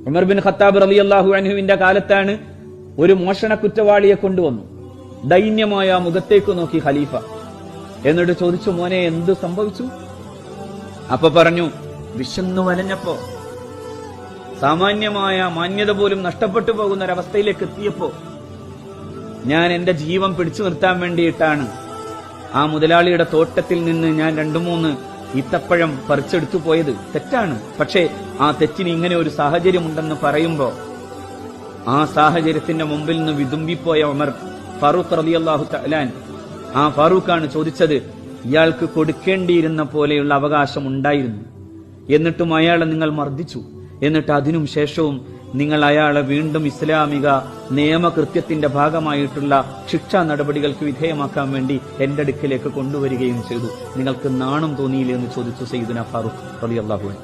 Umar bin Khattab റളിയല്ലാഹു അൻഹുവിന്റെ കാലത്താണ് ഒരു മോഷണ കുറ്റവാളിയെ കൊണ്ടുവന്നു. ദൈന്യമായ മുഖത്തേക്ക് നോക്കി ഖലീഫ. എന്നിട്ട് ചോദിച്ചു, മോനെ എന്ത് സംഭവിച്ചു? അപ്പൊ പറഞ്ഞു, വിശന്നു വലഞ്ഞപ്പോ, സാമാന്യമായ മാന്യത പോലും നഷ്ടപ്പെട്ടു പോകുന്ന ഒരവസ്ഥയിലേക്ക് എത്തിയപ്പോ ഞാൻ എന്റെ ജീവൻ പിടിച്ചു നിർത്താൻ വേണ്ടിയിട്ടാണ് ആ മുതലാളിയുടെ തോട്ടത്തിൽ നിന്ന് ഞാൻ 2-3 ഈത്തപ്പഴം പറിച്ചെടുത്തു പോയത്. തെറ്റാണ്. പക്ഷേ ആ തെറ്റിന് ഇങ്ങനെ ഒരു സാഹചര്യമുണ്ടെന്ന് പറയുമ്പോ ആ സാഹചര്യത്തിന്റെ മുമ്പിൽ നിന്ന് വിതുമ്പിപ്പോയ ഉമർ ഫാറൂഖ് റളിയല്ലാഹു തആല ആ ഫാറൂഖാണ് ചോദിച്ചത്, ഇയാൾക്ക് കൊടുക്കേണ്ടിയിരുന്ന പോലെയുള്ള അവകാശം ഉണ്ടായിരുന്നു, എന്നിട്ടും അയാളെ നിങ്ങൾ മർദ്ദിച്ചു. എന്നിട്ട് അതിനും ശേഷവും നിങ്ങൾ അയാളെ വീണ്ടും ഇസ്ലാമിക നിയമകൃത്യത്തിന്റെ ഭാഗമായിട്ടുള്ള ശിക്ഷാ നടപടികൾക്ക് വിധേയമാക്കാൻ വേണ്ടി എന്റെ അടുക്കിലേക്ക് കൊണ്ടുവരികയും ചെയ്തു. നിങ്ങൾക്ക് നാണം തോന്നിയില്ലേ എന്ന് ചോദിച്ചു സയ്യിദുനാ ഫാറൂഖ് റളിയല്ലാഹു അൻഹു.